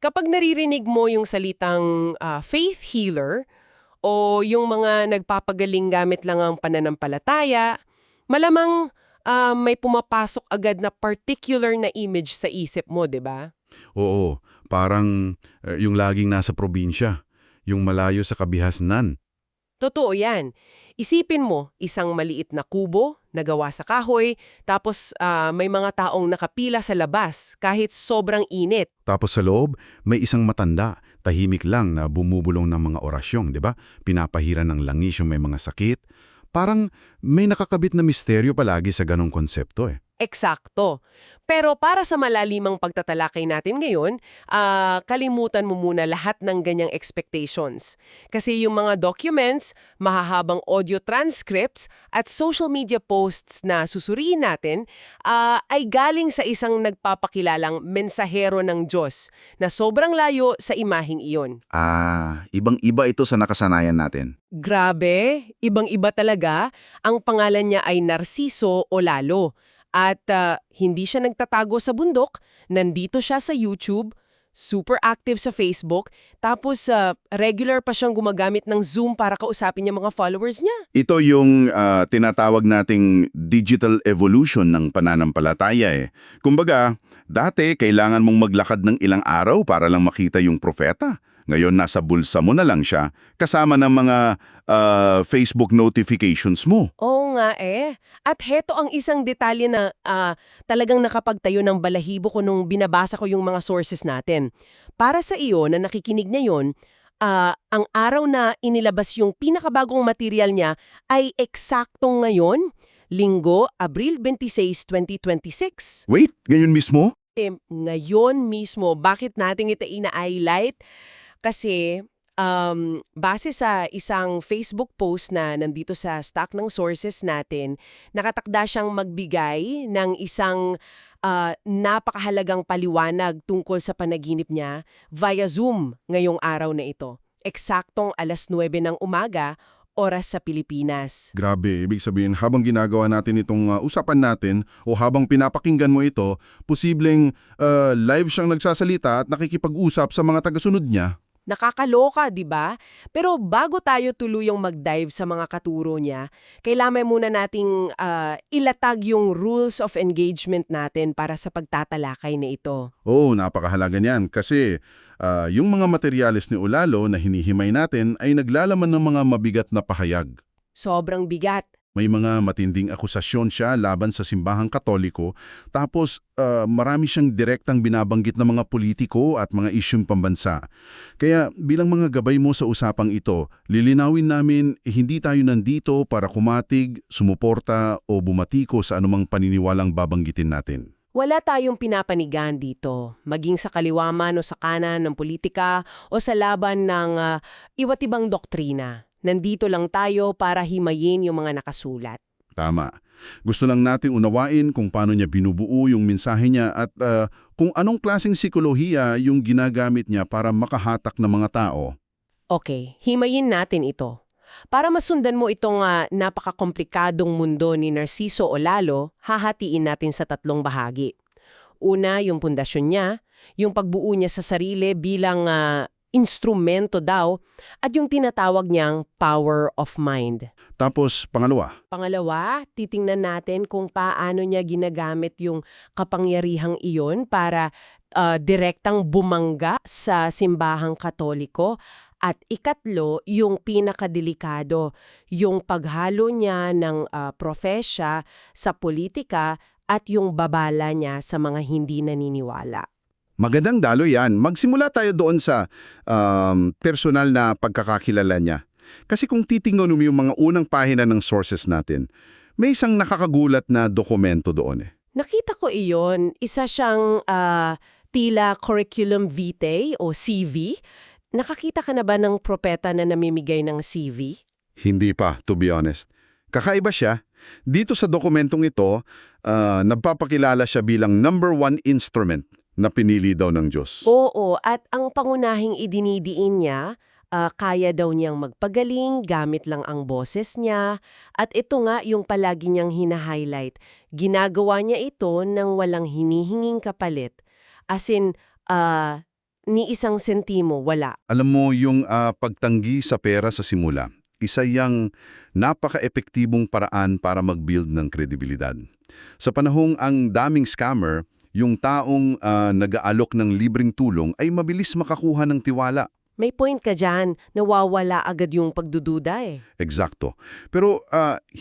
Kapag naririnig mo yung salitang faith healer o yung mga nagpapagaling gamit lang ang pananampalataya, malamang may pumapasok agad na particular na image sa isip mo, 'di ba? Oo, parang yung laging nasa probinsya, yung malayo sa kabihasnan. Totoo yan. Isipin mo, isang maliit na kubo na gawa sa kahoy, tapos may mga taong nakapila sa labas kahit sobrang init. Tapos sa loob, may isang matanda, tahimik lang na bumubulong ng mga orasyong, di ba? Pinapahiran ng langis yung may mga sakit. Parang may nakakabit na misteryo palagi sa ganong konsepto eh. Eksakto. Pero para sa malalimang pagtatalakay natin ngayon, kalimutan mo muna lahat ng ganyang expectations. Kasi yung mga documents, mahahabang audio transcripts, at social media posts na susuriin natin ay galing sa isang nagpapakilalang mensahero ng Diyos na sobrang layo sa imaheng iyon. Ibang-iba ito sa nakasanayan natin. Grabe, ibang-iba talaga. Ang pangalan niya ay Narciso Olalo. At hindi siya nagtatago sa bundok, nandito siya sa YouTube, super active sa Facebook, tapos regular pa siyang gumagamit ng Zoom para kausapin yung mga followers niya. Ito yung tinatawag nating digital evolution ng pananampalataya eh. Kumbaga, dati kailangan mong maglakad ng ilang araw para lang makita yung propeta. Ngayon nasa bulsa mo na lang siya kasama ng mga Facebook notifications mo. Oo nga eh. At heto ang isang detalye na talagang nakapagtayo ng balahibo ko nung binabasa ko yung mga sources natin. Para sa iyo na nakikinig ngayon, ang araw na inilabas yung pinakabagong material niya ay eksaktong ngayon, Linggo, Abril 26, 2026. Wait, ngayon mismo? Ngayon mismo, bakit natin ito ina-highlight? Kasi base sa isang Facebook post na nandito sa stack ng sources natin, nakatakda siyang magbigay ng isang napakahalagang paliwanag tungkol sa panaginip niya via Zoom ngayong araw na ito. Eksaktong 9:00 ng umaga, oras sa Pilipinas. Grabe, ibig sabihin habang ginagawa natin itong usapan natin o habang pinapakinggan mo ito, posibleng live siyang nagsasalita at nakikipag-usap sa mga tagasunod niya. Nakakaloka, di ba? Pero bago tayo tuluyang mag-dive sa mga katuro niya, kailangan muna nating ilatag yung rules of engagement natin para sa pagtatalakay na ito. Oo, napakahalaga niyan kasi yung mga materyales ni Olalo na hinihimay natin ay naglalaman ng mga mabigat na pahayag. Sobrang bigat. May mga matinding akusasyon siya laban sa simbahang Katoliko, tapos marami siyang direktang binabanggit ng mga politiko at mga isyung pambansa. Kaya bilang mga gabay mo sa usapang ito, lilinawin namin hindi tayo nandito para kumatig, sumuporta o bumatiko sa anumang paniniwalang babanggitin natin. Wala tayong pinapanigan dito, maging sa kaliwa man o sa kanan ng politika o sa laban ng iba't ibang doktrina. Nandito lang tayo para himayin yung mga nakasulat. Tama. Gusto lang nating unawain kung paano niya binubuo yung mensahe niya at kung anong klaseng psikolohiya yung ginagamit niya para makahatak ng mga tao. Okay, himayin natin ito. Para masundan mo itong napakakomplikadong mundo ni Narciso Olalo, hahatiin natin sa 3 bahagi. Una, yung pundasyon niya, yung pagbuo niya sa sarili bilang instrumento daw, at yung tinatawag niyang power of mind. Tapos, Pangalawa, titingnan natin kung paano niya ginagamit yung kapangyarihang iyon para direktang bumangga sa simbahang Katoliko. At ikatlo, yung pinakadelikado, yung paghalo niya ng profesya sa politika at yung babala niya sa mga hindi naniniwala. Magandang dalo yan. Magsimula tayo doon sa personal na pagkakakilala niya. Kasi kung titingnan mo yung mga unang pahina ng sources natin, may isang nakakagulat na dokumento doon eh. Nakita ko iyon. Isa siyang tila curriculum vitae o CV. Nakakita ka na ba ng propeta na namimigay ng CV? Hindi pa, to be honest. Kakaiba siya. Dito sa dokumentong ito, nagpapakilala siya bilang number 1 instrument na pinili daw ng Diyos. Oo, at ang pangunahing idinidiin niya, kaya daw niyang magpagaling, gamit lang ang boses niya. At ito nga yung palagi niyang hina-highlight. Ginagawa niya ito nang walang hinihinging kapalit. As in, ni isang sentimo, wala. Alam mo, yung pagtanggi sa pera sa simula, isa yang napaka-epektibong paraan para mag-build ng kredibilidad. Sa panahong ang daming scammer, yung taong nag-aalok ng libreng tulong ay mabilis makakuha ng tiwala. May point ka dyan, nawawala agad yung pagdududa eh. Eksakto. Pero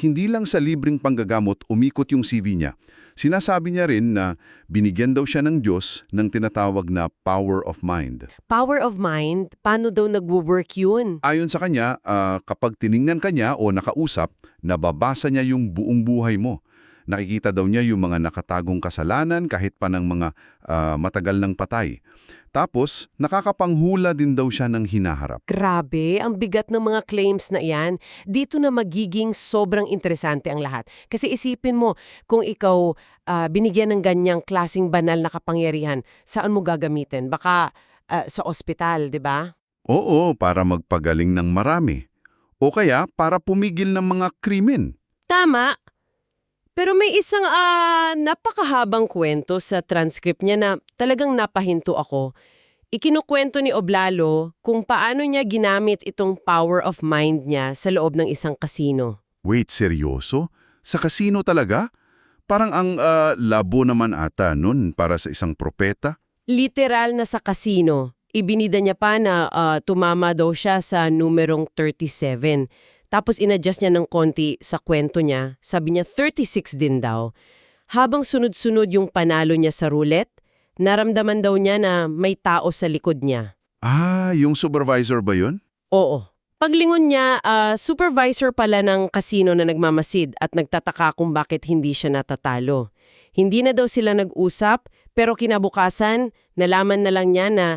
hindi lang sa libreng panggagamot umikot yung CV niya. Sinasabi niya rin na binigyan daw siya ng Diyos ng tinatawag na power of mind. Power of mind, paano daw nagwo-work yun? Ayon sa kanya, kapag tiningnan ka niya o nakausap, nababasa niya yung buong buhay mo. Nakikita daw niya yung mga nakatagong kasalanan kahit pa ng mga matagal ng patay. Tapos, nakakapanghula din daw siya ng hinaharap. Grabe, ang bigat ng mga claims na iyan. Dito na magiging sobrang interesante ang lahat. Kasi isipin mo, kung ikaw binigyan ng ganyang klasing banal na kapangyarihan, saan mo gagamitin? Baka sa ospital, di ba? Oo, para magpagaling ng marami. O kaya para pumigil ng mga krimen. Tama. Pero may isang napakahabang kwento sa transcript niya na talagang napahinto ako. Ikinukwento ni Oblalo kung paano niya ginamit itong power of mind niya sa loob ng isang kasino. Wait, seryoso? Sa kasino talaga? Parang ang labo naman ata nun para sa isang propeta. Literal na sa kasino. Ibinida niya pa na tumama daw siya sa numerong 37. Tapos inadjust niya ng konti sa kwento niya. Sabi niya 36 din daw. Habang sunod-sunod yung panalo niya sa roulette, naramdaman daw niya na may tao sa likod niya. Yung supervisor ba yun? Oo. Paglingon niya, supervisor pala ng kasino na nagmamasid at nagtataka kung bakit hindi siya natatalo. Hindi na daw sila nag-usap, pero kinabukasan, nalaman na lang niya na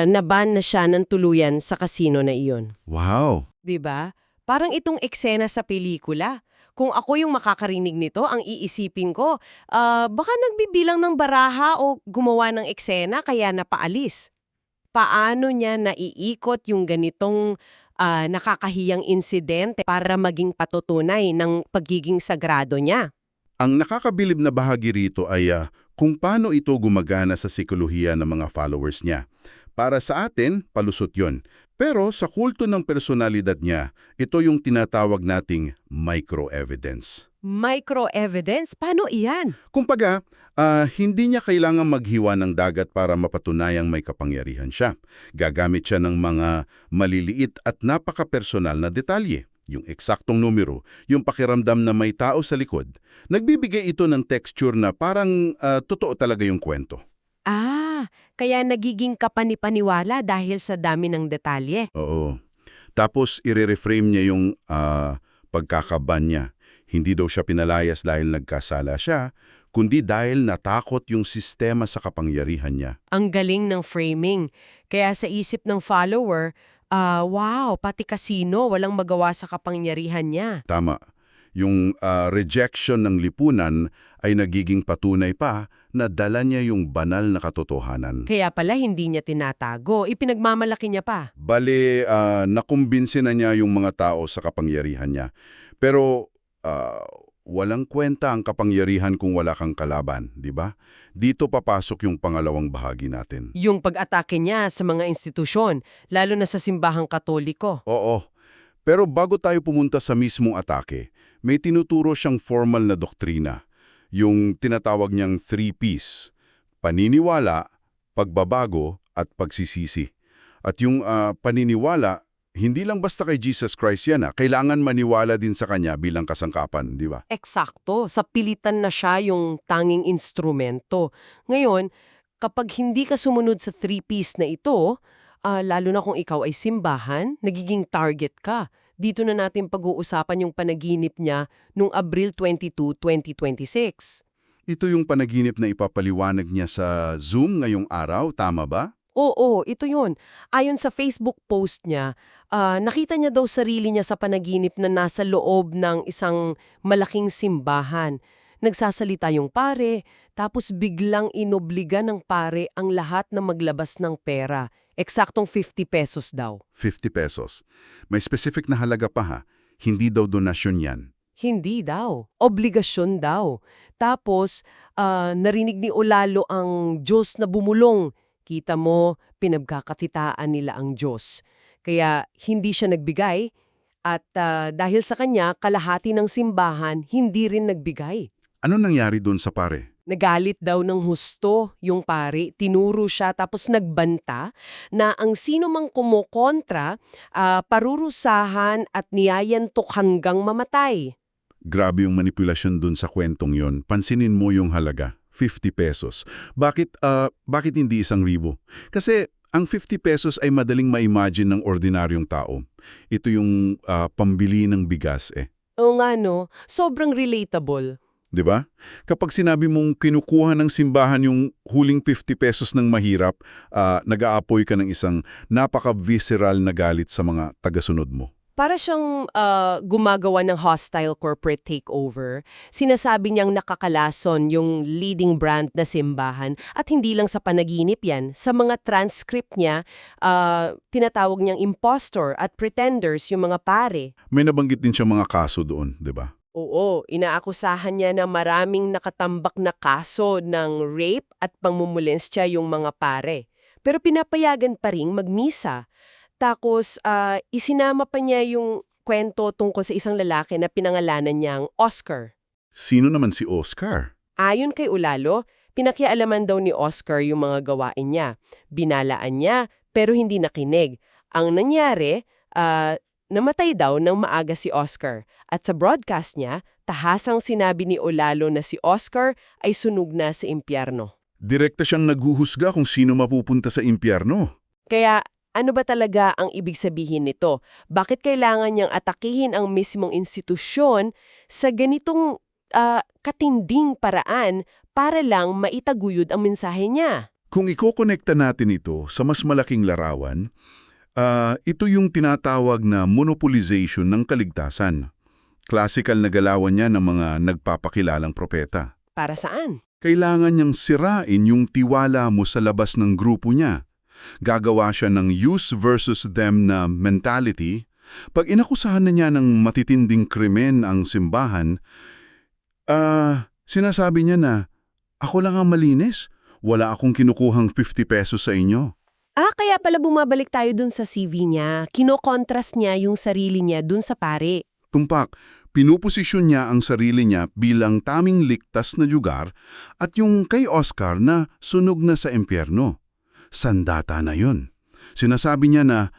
naban na siya ng tuluyan sa kasino na iyon. Wow! 'Di ba? Parang itong eksena sa pelikula. Kung ako yung makakarinig nito, ang iisipin ko, baka nagbibilang ng baraha o gumawa ng eksena kaya napaalis. Paano niya naiikot yung ganitong nakakahiyang insidente para maging patutunay ng pagiging sagrado niya? Ang nakakabilib na bahagi rito ay kung paano ito gumagana sa sikolohiya ng mga followers niya. Para sa atin, palusot yon. Pero sa kulto ng personalidad niya, ito yung tinatawag nating micro-evidence. Micro-evidence? Paano iyan? Kumbaga, hindi niya kailangang maghiwa ng dagat para mapatunayang may kapangyarihan siya. Gagamit siya ng mga maliliit at napaka-personal na detalye. Yung eksaktong numero, yung pakiramdam na may tao sa likod. Nagbibigay ito ng texture na parang totoo talaga yung kwento. Kaya nagiging kapanipaniwala dahil sa dami ng detalye. Oo. Tapos, i-reframe niya yung pagkakaban niya. Hindi daw siya pinalayas dahil nagkasala siya, kundi dahil natakot yung sistema sa kapangyarihan niya. Ang galing ng framing. Kaya sa isip ng follower, wow, pati kasino, walang magawa sa kapangyarihan niya. Tama. Yung rejection ng lipunan ay nagiging patunay pa na dala niya yung banal na katotohanan. Kaya pala hindi niya tinatago, ipinagmamalaki niya pa. Bale, nakumbinsi na niya yung mga tao sa kapangyarihan niya. Pero walang kwenta ang kapangyarihan kung wala kang kalaban, di ba? Dito papasok yung pangalawang bahagi natin. Yung pag-atake niya sa mga institusyon, lalo na sa simbahang Katoliko. Oo. Pero bago tayo pumunta sa mismong atake, may tinuturo siyang formal na doktrina. Yung tinatawag niyang 3Ps. Paniniwala, pagbabago, at pagsisisi. At yung paniniwala, hindi lang basta kay Jesus Christ yan. Kailangan maniwala din sa Kanya bilang kasangkapan, di ba? Eksakto, sa pilitan na siya yung tanging instrumento. Ngayon, kapag hindi ka sumunod sa 3Ps na ito, lalo na kung ikaw ay simbahan, nagiging target ka. Dito na natin pag-uusapan yung panaginip niya noong Abril 22, 2026. Ito yung panaginip na ipapaliwanag niya sa Zoom ngayong araw, tama ba? Oo, ito yun. Ayon sa Facebook post niya, nakita niya daw sarili niya sa panaginip na nasa loob ng isang malaking simbahan. Nagsasalita yung pare, tapos biglang inobliga ng pare ang lahat na maglabas ng pera. Eksaktong 50 pesos daw. 50 pesos. May specific na halaga pa ha. Hindi daw donasyon yan. Hindi daw. Obligasyon daw. Tapos, narinig ni Olalo ang Diyos na bumulong. Kita mo, pinagkakakitaan nila ang Diyos. Kaya hindi siya nagbigay at dahil sa kanya, kalahati ng simbahan hindi rin nagbigay. Ano nangyari doon sa pare? Nagalit daw ng husto yung pari, tinuro siya tapos nagbanta na ang sino mang kumokontra, parurusahan at niyayantok hanggang mamatay. Grabe yung manipulasyon doon sa kwentong yon. Pansinin mo yung halaga, 50 pesos. Bakit hindi 1,000? Kasi ang 50 pesos ay madaling ma-imagine ng ordinaryong tao. Ito yung pambili ng bigas eh. Oo nga no, sobrang relatable. 'Di ba? Kapag sinabi mong kinukuha ng simbahan yung huling 50 pesos ng mahirap, nag-aapoy ka ng isang napaka-visceral na galit sa mga tagasunod mo. Para siyang gumagawa ng hostile corporate takeover, sinasabi niyang nakakalason yung leading brand na simbahan at hindi lang sa panaginip yan. Sa mga transcript niya, tinatawag niyang impostor at pretenders yung mga pare. May nabanggit din siya mga kaso doon, 'di ba? Oo, inaakusahan niya na maraming nakatambak na kaso ng rape at pangmumulensya yung mga pare. Pero pinapayagan pa ring magmisa. Tapos, isinama pa niya yung kwento tungkol sa isang lalaki na pinangalanan niyang Oscar. Sino naman si Oscar? Ayon kay Ulalo, pinakialaman daw ni Oscar yung mga gawain niya. Binalaan niya, pero hindi nakinig. Ang nangyari, namatay daw ng maaga si Oscar. At sa broadcast niya, tahasang sinabi ni Ulalo na si Oscar ay sunog na sa impyerno. Direkta siyang naghuhusga kung sino mapupunta sa impyerno. Kaya ano ba talaga ang ibig sabihin nito? Bakit kailangan niyang atakihin ang mismong institusyon sa ganitong katinding paraan para lang maitaguyod ang mensahe niya? Kung ikokonekta natin ito sa mas malaking larawan, ito yung tinatawag na monopolization ng kaligtasan. Klasikal na galawan niya ng mga nagpapakilalang propeta. Para saan? Kailangan niyang sirain yung tiwala mo sa labas ng grupo niya. Gagawa siya ng use versus them na mentality. Pag inakusahan na niya ng matitinding krimen ang simbahan, sinasabi niya na, ako lang ang malinis, wala akong kinukuhang 50 pesos sa inyo. Kaya pala bumabalik tayo dun sa CV niya. Kino-contrast niya yung sarili niya dun sa pare. Tumpak, pinuposisyon niya ang sarili niya bilang taming ligtas na lugar at yung kay Oscar na sunog na sa impyerno. Sandata na yun. Sinasabi niya na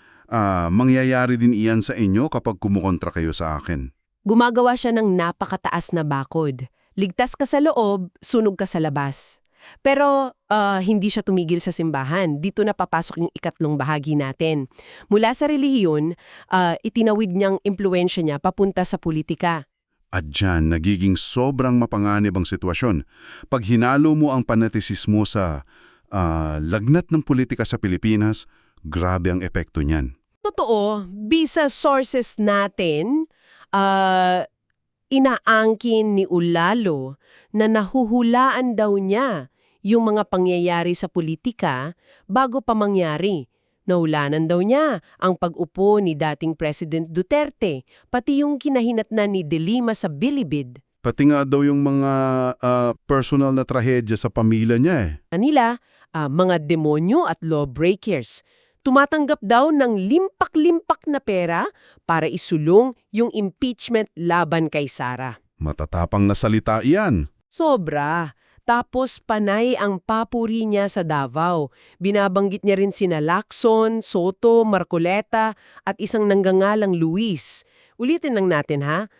mangyayari din iyan sa inyo kapag kumukontra kayo sa akin. Gumagawa siya ng napakataas na bakod. Ligtas ka sa loob, sunog ka sa labas. Pero hindi siya tumigil sa simbahan. Dito na papasok yung ikatlong bahagi natin. Mula sa relihiyon, itinawid niyang impluwensya niya papunta sa politika. At dyan, nagiging sobrang mapanganib ang sitwasyon. Pag hinalo mo ang panatisismo sa lagnat ng politika sa Pilipinas, grabe ang epekto niyan. Totoo, bisa sources natin, inaangkin ni Ulalo na nahuhulaan daw niya yung mga pangyayari sa politika bago pa mangyari. Naulanan daw niya ang pag-upo ni dating President Duterte, pati yung kinahinatnan ni De Lima sa Bilibid. Pati nga daw yung mga personal na trahedya sa pamilya niya eh. Kanila, mga demonyo at lawbreakers. Tumatanggap daw ng limpak-limpak na pera para isulong yung impeachment laban kay Sara. Matatapang na salita iyan. Sobra. Tapos panay ang papuri niya sa Davao. Binabanggit niya rin sina Lacson, Soto, Marcoleta at isang nanggangalang Luis. Ulitin lang natin ha.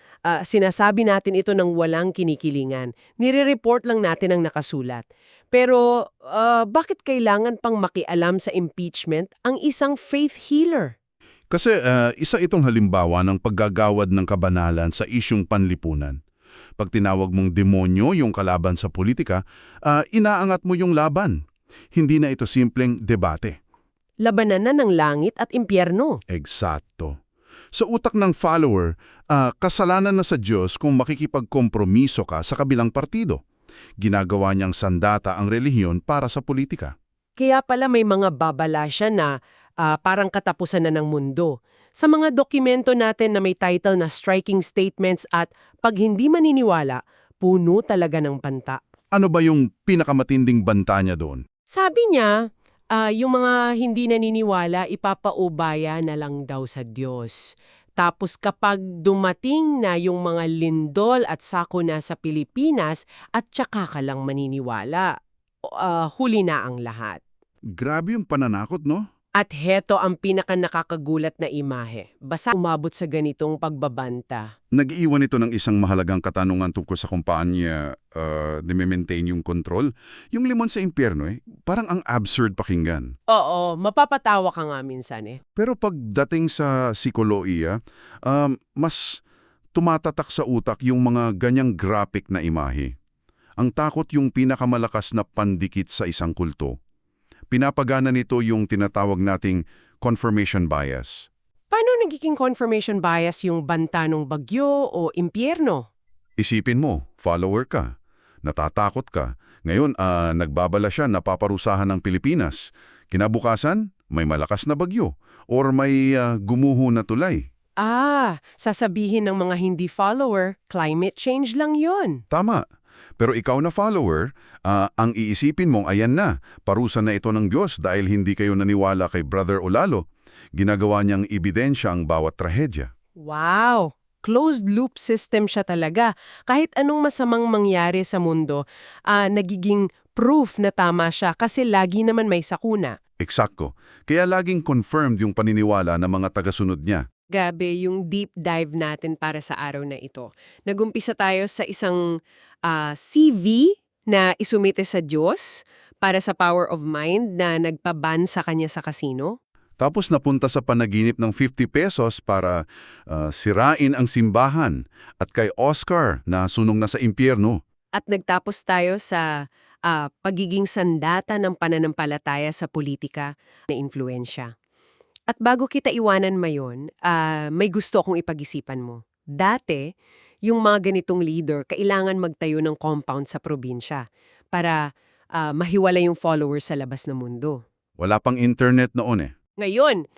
Sinasabi natin ito ng walang kinikilingan. Nire-report lang natin ang nakasulat. Pero bakit kailangan pang makialam sa impeachment ang isang faith healer? Kasi isa itong halimbawa ng paggagawad ng kabanalan sa isyung panlipunan. Pag tinawag mong demonyo yung kalaban sa politika, inaangat mo yung laban. Hindi na ito simpleng debate. Labanan na ng langit at impyerno. Eksakto. Sa utak ng follower, kasalanan na sa Diyos kung makikipagkompromiso ka sa kabilang partido. Ginagawa niyang sandata ang relihiyon para sa politika. Kaya pala may mga babala siya na parang katapusan na ng mundo. Sa mga dokumento natin na may title na Striking Statements at Pag Hindi Maniniwala, puno talaga ng banta. Ano ba yung pinakamatinding banta niya doon? Sabi niya, Yung mga hindi naniniwala, ipapaubaya na lang daw sa Diyos. Tapos kapag dumating na yung mga lindol at sako na sa Pilipinas, at tsaka ka lang maniniwala, huli na ang lahat. Grabe yung pananakot, no? At heto ang pinaka-nakakagulat na imahe. Basta umabot sa ganitong pagbabanta. Nag-iwan ito ng isang mahalagang katanungan tungkol sa kung paano niya maintain yung control. Yung limon sa impyerno, parang ang absurd pakinggan. Oo, mapapatawa ka nga minsan eh. Pero pagdating sa psikolohiya, mas tumatatak sa utak yung mga ganyang graphic na imahe. Ang takot yung pinakamalakas na pandikit sa isang kulto. Pinapagana nito yung tinatawag nating confirmation bias. Paano nagiging confirmation bias yung banta ng bagyo o impyerno? Isipin mo, follower ka, natatakot ka. Ngayon, nagbabala siya na paparusahan ng Pilipinas. Kinabukasan, may malakas na bagyo or may gumuho na tulay. Sasabihin ng mga hindi follower, climate change lang yon. Tama. Pero ikaw na follower, ang iisipin mong ayan na, parusa na ito ng Diyos dahil hindi kayo naniwala kay Brother Olalo. Ginagawa niyang ebidensya ang bawat trahedya. Wow! Closed-loop system siya talaga. Kahit anong masamang mangyari sa mundo, nagiging proof na tama siya kasi lagi naman may sakuna. Eksakto. Kaya laging confirmed yung paniniwala ng mga tagasunod niya. Gabi, yung deep dive natin para sa araw na ito. Nagumpisa tayo sa isang CV na isumite sa Diyos para sa power of mind na nagpaban sa kanya sa kasino. Tapos napunta sa panaginip ng 50 pesos para sirain ang simbahan at kay Oscar na sunong na sa impyerno. At nagtapos tayo sa pagiging sandata ng pananampalataya sa politika na impluensya. At bago kita iwanan mayon, may gusto akong ipag-isipan mo. Dati, yung mga ganitong leader, kailangan magtayo ng compound sa probinsya para mahiwala yung followers sa labas ng mundo. Wala pang internet noon Ngayon,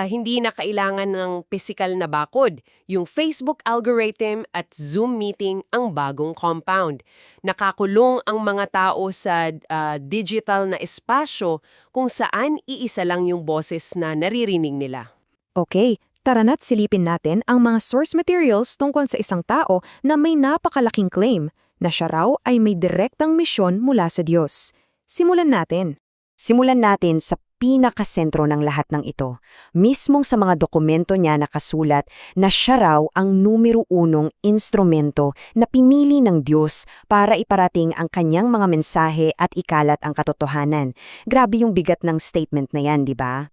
hindi na kailangan ng physical na bakod. Yung Facebook algorithm at Zoom meeting ang bagong compound. Nakakulong ang mga tao sa digital na espasyo kung saan iisa lang yung boses na naririnig nila. Okay, tara na't silipin natin ang mga source materials tungkol sa isang tao na may napakalaking claim na siya raw ay may direktang misyon mula sa Diyos. Simulan natin. Simulan natin sa pinakasentro ng lahat ng ito. Mismong sa mga dokumento niya nakasulat na siya raw ang numero 1 instrumento na pinili ng Diyos para iparating ang kanyang mga mensahe at ikalat ang katotohanan. Grabe yung bigat ng statement na yan, di ba?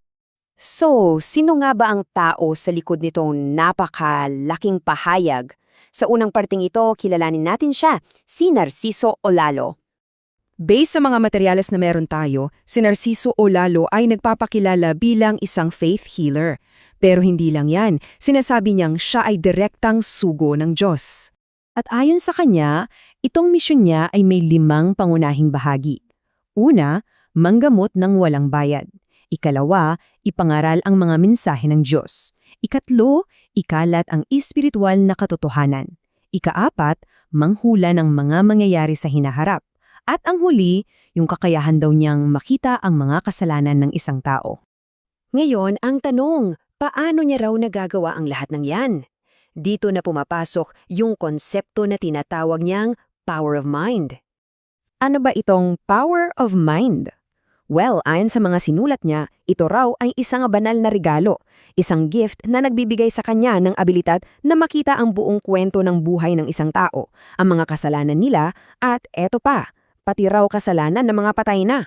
So, sino nga ba ang tao sa likod nitong napakalaking pahayag? Sa unang parting ito, kilalanin natin siya, si Narciso Olalo. Based sa mga materyales na meron tayo, si Narciso Olalo ay nagpapakilala bilang isang faith healer. Pero hindi lang yan, sinasabi niyang siya ay direktang sugo ng Diyos. At ayon sa kanya, itong misyon niya ay may 5 pangunahing bahagi. Una, manggamot ng walang bayad. Ikalawa, ipangaral ang mga mensahe ng Diyos. Ikatlo, ikalat ang espiritual na katotohanan. Ikaapat, manghula ng mga mangyayari sa hinaharap. At ang huli, yung kakayahan daw niyang makita ang mga kasalanan ng isang tao. Ngayon, ang tanong, paano niya raw nagagawa ang lahat ng yan? Dito na pumapasok yung konsepto na tinatawag niyang power of mind. Ano ba itong power of mind? Well, ayon sa mga sinulat niya, ito raw ay isang banal na regalo, isang gift na nagbibigay sa kanya ng abilidad na makita ang buong kwento ng buhay ng isang tao, ang mga kasalanan nila, at eto pa, pati raw kasalanan ng mga patay na.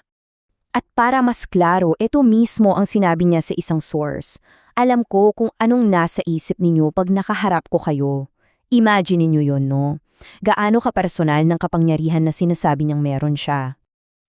At para mas klaro, ito mismo ang sinabi niya sa isang source. Alam ko kung anong nasa isip ninyo pag nakaharap ko kayo. Imagine niyo yon, no? Gaano kapersonal ng kapangyarihan na sinasabi niyang meron siya.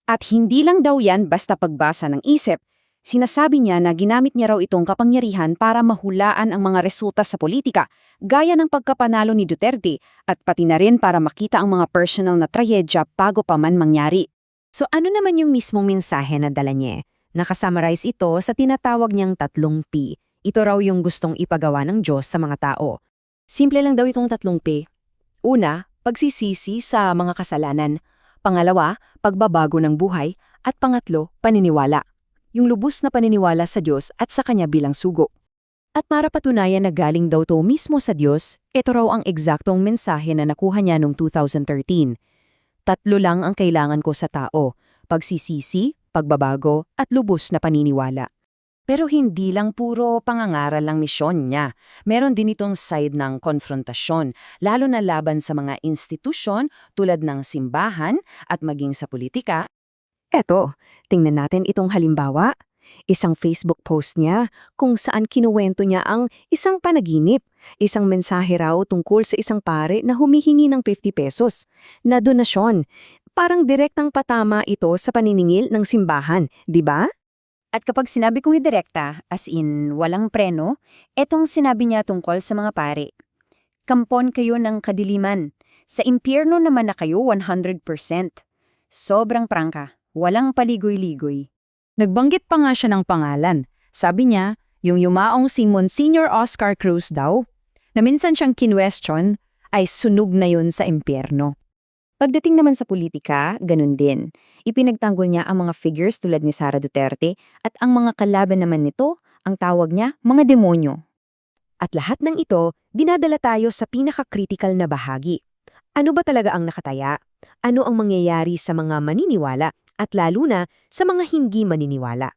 At hindi lang daw yan basta pagbasa ng isip. Sinasabi niya na ginamit niya raw itong kapangyarihan para mahulaan ang mga resulta sa politika, gaya ng pagkapanalo ni Duterte, at pati na rin para makita ang mga personal na trahedya bago pa man mangyari. So ano naman yung mismong mensahe na dala niya? Nakasummarize ito sa tinatawag niyang 3 P. Ito raw yung gustong ipagawa ng Diyos sa mga tao. Simple lang daw itong 3 P. Una, pagsisisi sa mga kasalanan. Pangalawa, pagbabago ng buhay. At pangatlo, paniniwala. yung lubos na paniniwala sa Diyos at sa Kanya bilang sugo. At para patunayan na galing daw to mismo sa Diyos, ito raw ang eksaktong mensahe na nakuha niya noong 2013. 3 lang ang kailangan ko sa tao, pagsisisi, pagbabago, at lubos na paniniwala. Pero hindi lang puro pangangaral lang misyon niya. Meron din itong side ng konfrontasyon, lalo na laban sa mga institusyon tulad ng simbahan at maging sa politika. Eto, tingnan natin itong halimbawa. Isang Facebook post niya kung saan kinuwento niya ang isang panaginip, isang mensahe raw tungkol sa isang pare na humihingi ng 50 pesos na donasyon. Parang direktang patama ito sa paniningil ng simbahan, di ba? At kapag sinabi kong direkta, as in walang preno, etong sinabi niya tungkol sa mga pare. Kampon kayo ng kadiliman. Sa impyerno naman na kayo 100%. Sobrang prangka, walang paligoy-ligoy. Nagbanggit pa nga siya ng pangalan. Sabi niya, yung yumaong si Monsignor Oscar Cruz daw, na minsan siyang kinwestiyon, ay sunog na yun sa impyerno. Pagdating naman sa politika, ganun din. Ipinagtanggol niya ang mga figures tulad ni Sara Duterte at ang mga kalaban naman nito, ang tawag niya, mga demonyo. At lahat ng ito, dinadala tayo sa pinaka-critical na bahagi. Ano ba talaga ang nakataya? Ano ang mangyayari sa mga maniniwala at lalo na sa mga hindi maniniwala?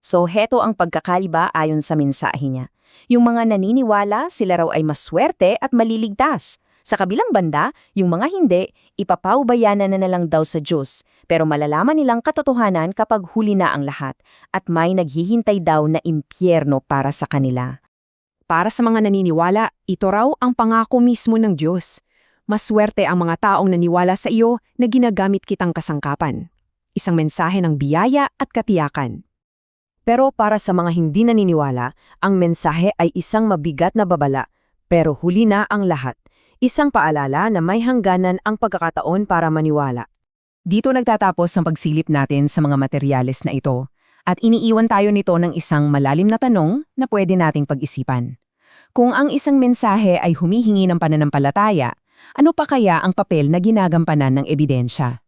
So heto ang pagkakaiba ayon sa mensahe niya. Yung mga naniniwala, sila raw ay maswerte at maliligtas. Sa kabilang banda, yung mga hindi, ipapaubayanan na lang daw sa Diyos, pero malalaman nilang katotohanan kapag huli na ang lahat, at may naghihintay daw na impyerno para sa kanila. Para sa mga naniniwala, ito raw ang pangako mismo ng Diyos. Maswerte ang mga taong naniwala sa iyo na ginagamit kitang kasangkapan. Isang mensahe ng biyaya at katiyakan. Pero para sa mga hindi naniniwala, ang mensahe ay isang mabigat na babala, pero huli na ang lahat. Isang paalala na may hangganan ang pagkakataon para maniwala. Dito nagtatapos ang pagsilip natin sa mga materyales na ito, at iniiwan tayo nito ng isang malalim na tanong na pwede nating pag-isipan. Kung ang isang mensahe ay humihingi ng pananampalataya, ano pa kaya ang papel na ginagampanan ng ebidensya?